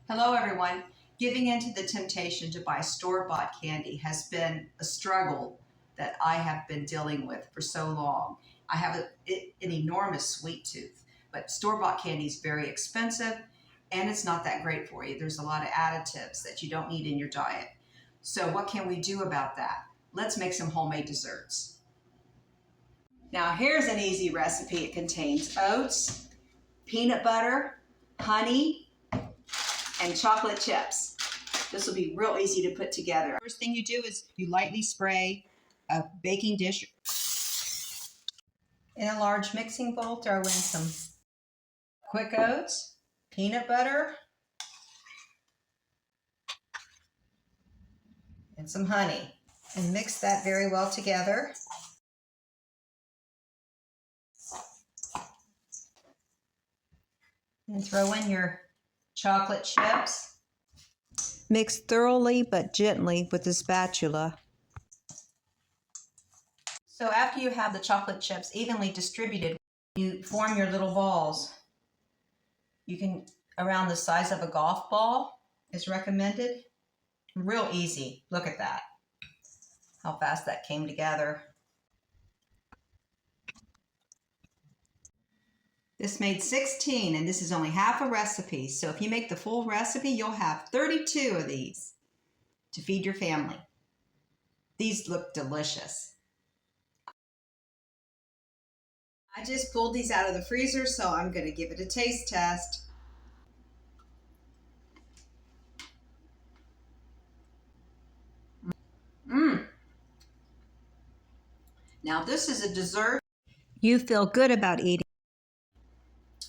Hello everyone. Giving into the temptation to buy store-bought candy has been a struggle that I have been dealing with for so long. I have an enormous sweet tooth, but store-bought candy is very expensive and it's not that great for you. There's a lot of additives that you don't need in your diet. So what can we do about that? Let's make some homemade desserts. Now here's an easy recipe. It contains oats, peanut butter, honey, and chocolate chips. This will be real easy to put together. First thing you do is you lightly spray a baking dish. In a large mixing bowl, throw in some quick oats, peanut butter, and some honey. And mix that very well together. And throw in your chocolate chips. Mix thoroughly but gently with the spatula. So after you have the chocolate chips evenly distributed, you form your little balls. You can, around the size of a golf ball is recommended. Real easy. Look at that. How fast that came together. This made 16, and this is only half a recipe. So if you make the full recipe, you'll have 32 of these to feed your family. These look delicious. I just pulled these out of the freezer, so I'm going to give it a taste test. Now this is a dessert you feel good about eating.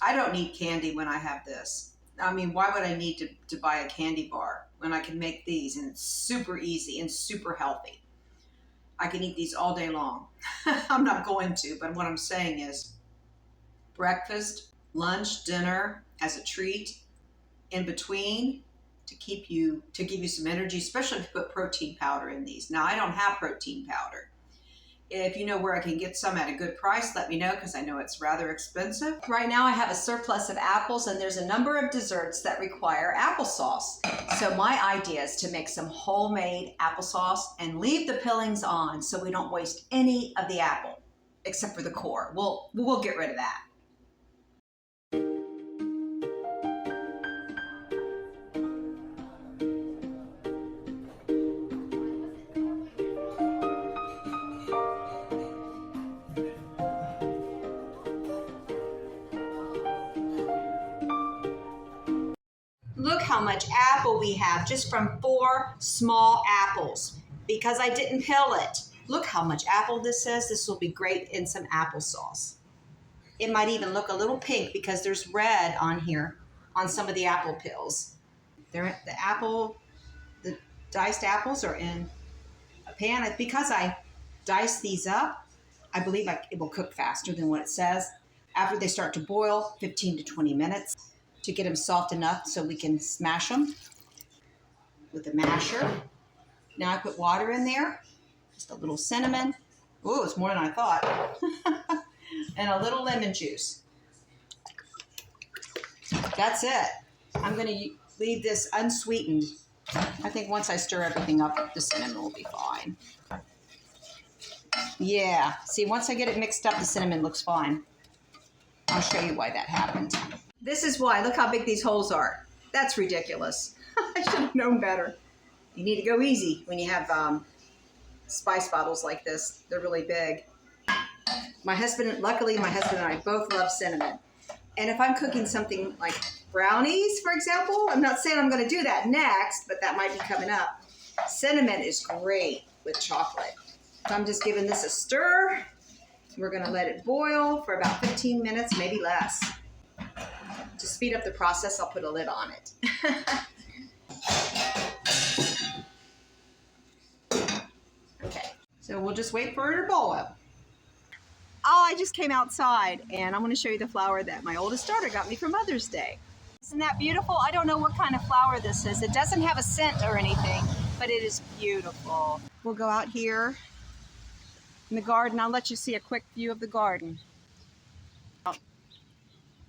I don't need candy when I have this. I mean, why would I need to buy a candy bar when I can make these, and it's super easy and super healthy. I can eat these all day long. I'm not going to, but what I'm saying is breakfast, lunch, dinner as a treat, in between to give you some energy, especially if you put protein powder in these. Now, I don't have protein powder. If you know where I can get some at a good price, let me know, because I know it's rather expensive. Right now I have a surplus of apples, and there's a number of desserts that require applesauce. So my idea is to make some homemade applesauce and leave the peelings on so we don't waste any of the apple, except for the core. We'll get rid of that. Look how much apple we have just from 4 small apples because I didn't peel it. Look how much apple this is. This will be great in some applesauce. It might even look a little pink because there's red on here on some of the apple peels. The diced apples are in a pan. Because I dice these up, I believe it will cook faster than what it says. After they start to boil, 15 to 20 minutes. To get them soft enough so we can smash them with a masher. Now I put water in there, just a little cinnamon. Ooh, it's more than I thought. And a little lemon juice. That's it. I'm going to leave this unsweetened. I think once I stir everything up, the cinnamon will be fine. Yeah, see, once I get it mixed up, the cinnamon looks fine. I'll show you why that happened. This is why. Look how big these holes are. That's ridiculous. I should have known better. You need to go easy when you have spice bottles like this. They're really big. Luckily, my husband and I both love cinnamon. And if I'm cooking something like brownies, for example, I'm not saying I'm going to do that next, but that might be coming up. Cinnamon is great with chocolate. So I'm just giving this a stir. We're going to let it boil for about 15 minutes, maybe less. To speed up the process, I'll put a lid on it. Okay, so we'll just wait for it to boil. Oh, I just came outside, and I'm going to show you the flower that my oldest daughter got me for Mother's Day. Isn't that beautiful? I don't know what kind of flower this is. It doesn't have a scent or anything, but it is beautiful. We'll go out here in the garden. I'll let you see a quick view of the garden.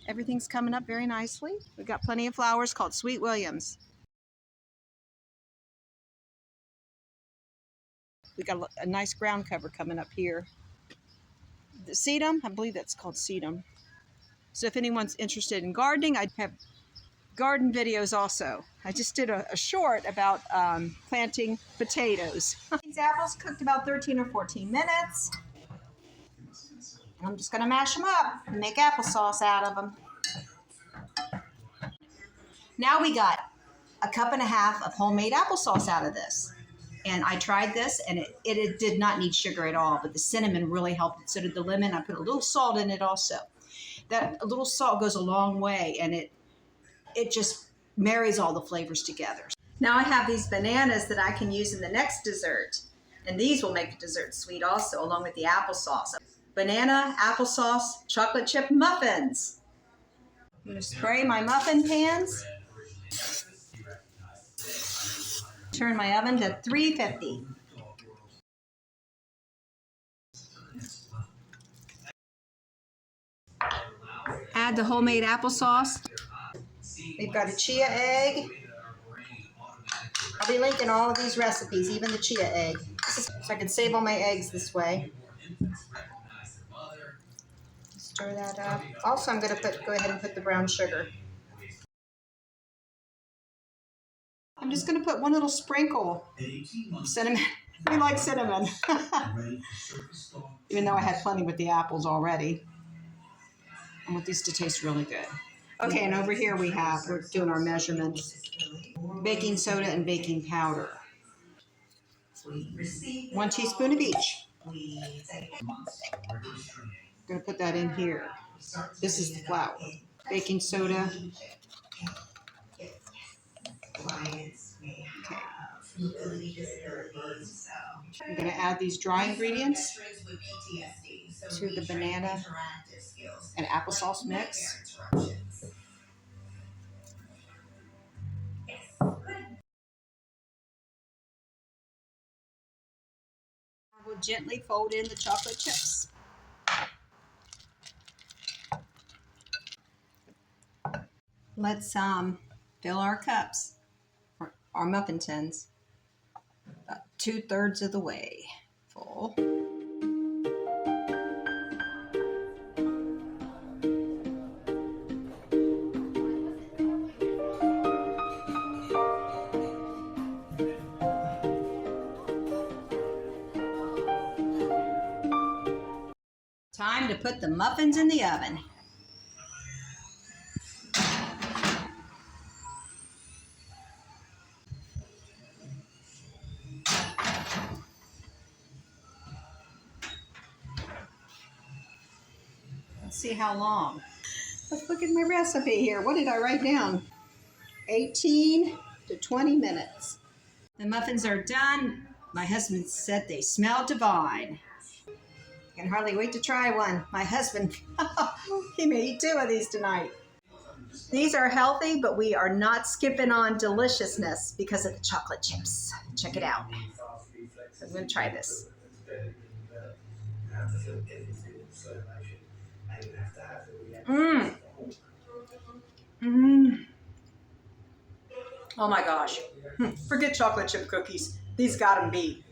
Everything's coming up very nicely. We've got plenty of flowers called Sweet Williams. We got a nice ground cover coming up here. The sedum, I believe that's called sedum. So if anyone's interested in gardening, I have garden videos also. I just did a short about planting potatoes. These apples cooked about 13 or 14 minutes. I'm just gonna mash them up and make applesauce out of them. Now we got a cup and a half of homemade applesauce out of this. And I tried this, and it did not need sugar at all, but the cinnamon really helped. So did the lemon. I put a little salt in it also. A little salt goes a long way, and it just marries all the flavors together. Now I have these bananas that I can use in the next dessert, and these will make the dessert sweet also, along with the applesauce. Banana, applesauce, chocolate chip muffins. I'm going to spray my muffin pans. Turn my oven to 350. Add the homemade applesauce. We've got a chia egg. I'll be linking all of these recipes, even the chia egg. So I can save all my eggs this way. Stir that up. Also, I'm going to go ahead and put the brown sugar. I'm just going to put one little sprinkle of cinnamon. I like cinnamon. Even though I had plenty with the apples already. I want these to taste really good. Okay, and over here we're doing our measurements. Baking soda and baking powder. 1 teaspoon of each. I'm going to put that in here. This is the flour. Baking soda. Okay. I'm going to add these dry ingredients to the banana and applesauce mix. I will gently fold in the chocolate chips. Let's fill our cups, or our muffin tins, about 2/3 of the way full. Time to put the muffins in the oven. Let's see how long. Let's look at my recipe here. What did I write down? 18 to 20 minutes. The muffins are done. My husband said they smell divine. I can hardly wait to try one. My husband, he may eat 2 of these tonight. These are healthy, but we are not skipping on deliciousness because of the chocolate chips. Check it out. I'm going to try this. Oh my gosh. Forget chocolate chip cookies. These got them beat.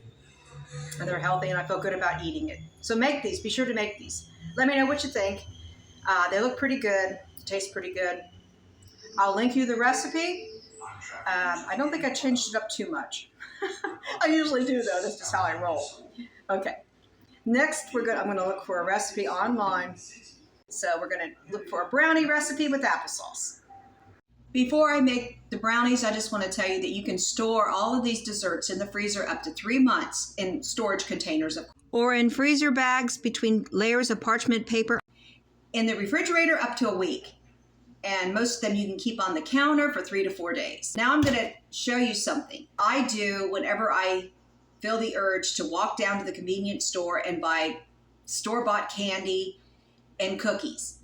And they're healthy, and I feel good about eating it. So make these. Be sure to make these. Let me know what you think. They look pretty good. Taste pretty good. I'll link you the recipe. I don't think I changed it up too much. I usually do, though. That's just how I roll. Okay. Next, I'm going to look for a recipe online. So we're going to look for a brownie recipe with applesauce. Before I make the brownies, I just want to tell you that you can store all of these desserts in the freezer up to 3 months in storage containers, or in freezer bags between layers of parchment paper. In the refrigerator up to a week. And most of them you can keep on the counter for 3 to 4 days. Now I'm going to show you something I do whenever I feel the urge to walk down to the convenience store and buy store-bought candy and cookies.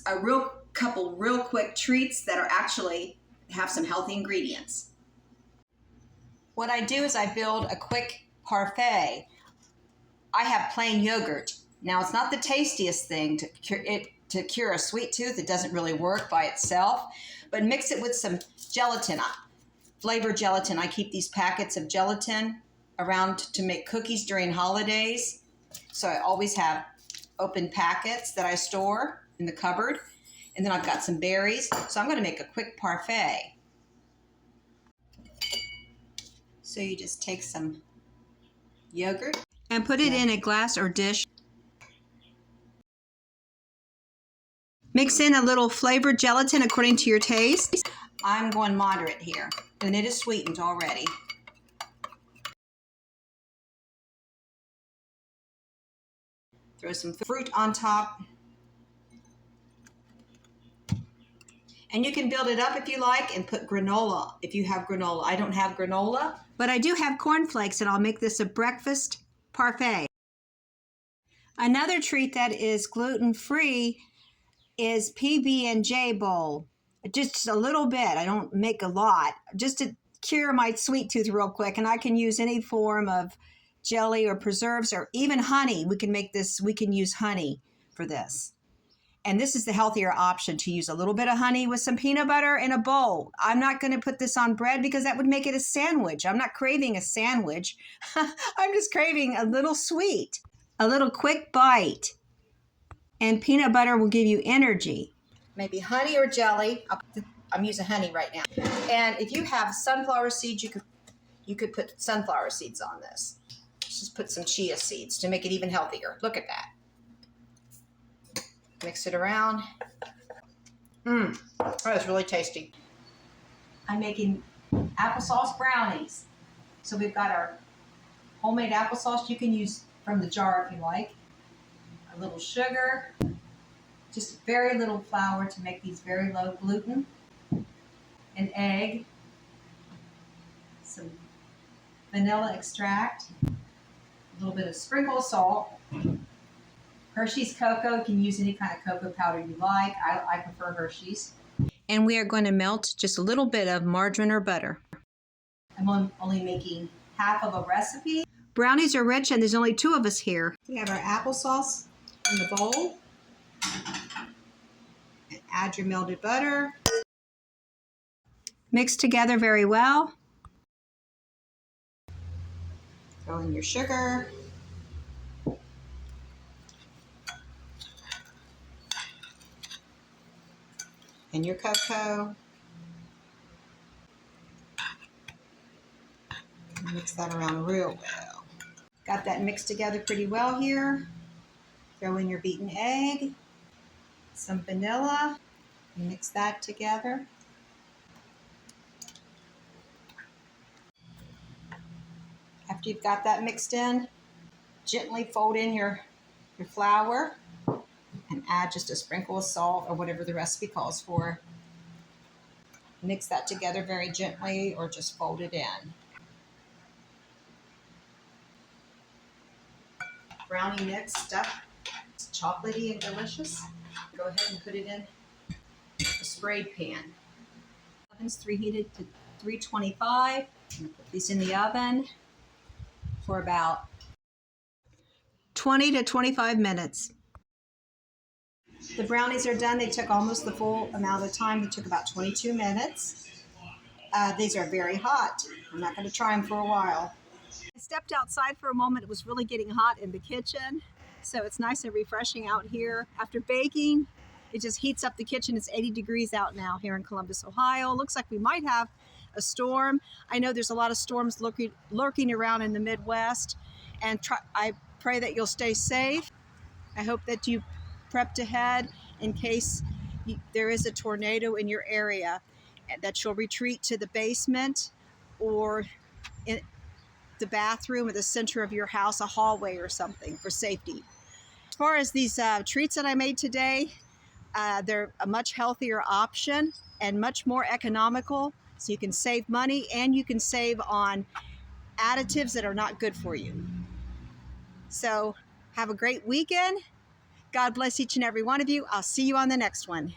A couple real quick treats that are actually have some healthy ingredients. What I do is I build a quick parfait. I have plain yogurt. Now it's not the tastiest thing. to cure a sweet tooth. It doesn't really work by itself, but mix it with some gelatin, flavored gelatin. I keep these packets of gelatin around to make cookies during holidays. So I always have open packets that I store in the cupboard. And then I've got some berries. So I'm going to make a quick parfait. So you just take some yogurt and put it in a glass or dish. Mix in a little flavored gelatin according to your taste. I'm going moderate here, and it is sweetened already. Throw some fruit on top. And you can build it up if you like and put granola if you have granola. I don't have granola, but I do have cornflakes, and I'll make this a breakfast parfait. Another treat that is gluten-free is PB&J bowl. Just a little bit. I don't make a lot. Just to cure my sweet tooth real quick, and I can use any form of jelly or preserves or even honey. We can make this, we can use honey for this. And this is the healthier option, to use a little bit of honey with some peanut butter in a bowl. I'm not going to put this on bread because that would make it a sandwich. I'm not craving a sandwich. I'm just craving a little sweet, a little quick bite. And peanut butter will give you energy. Maybe honey or jelly. I'm using honey right now. And if you have sunflower seeds, you could put sunflower seeds on this. Just put some chia seeds to make it even healthier. Look at that. Mix it around. That is really tasty. I'm making applesauce brownies. So we've got our homemade applesauce. You can use from the jar if you like. A little sugar, just very little flour to make these very low gluten. An egg, some vanilla extract, a little bit of sprinkle of salt. Hershey's cocoa, you can use any kind of cocoa powder you like. I prefer Hershey's. And we are going to melt just a little bit of margarine or butter. I'm only making half of a recipe. Brownies are rich, and there's only 2 of us here. We have our applesauce in the bowl. And add your melted butter. Mix together very well. Throw in your sugar. And your cocoa. Mix that around real well. Got that mixed together pretty well here. Throw in your beaten egg, some vanilla, and mix that together. After you've got that mixed in, gently fold in your flour and add just a sprinkle of salt or whatever the recipe calls for. Mix that together very gently or just fold it in. Brownie mix stuff. It's chocolatey and delicious. Go ahead and put it in a sprayed pan. Oven's preheated to 325. I'm going to put these in the oven for about 20 to 25 minutes. The brownies are done. They took almost the full amount of time. They took about 22 minutes. These are very hot. I'm not going to try them for a while. I stepped outside for a moment. It was really getting hot in the kitchen. So it's nice and refreshing out here. After baking, it just heats up the kitchen. It's 80 degrees out now here in Columbus, Ohio. Looks like we might have a storm. I know there's a lot of storms lurking around in the Midwest. And I pray that you'll stay safe. I hope that you prepped ahead in case there is a tornado in your area, that you'll retreat to the basement or in the bathroom or the center of your house, a hallway or something for safety. As far as these treats that I made today, they're a much healthier option and much more economical, so you can save money and you can save on additives that are not good for you. So have a great weekend. God bless each and every one of you. I'll see you on the next one.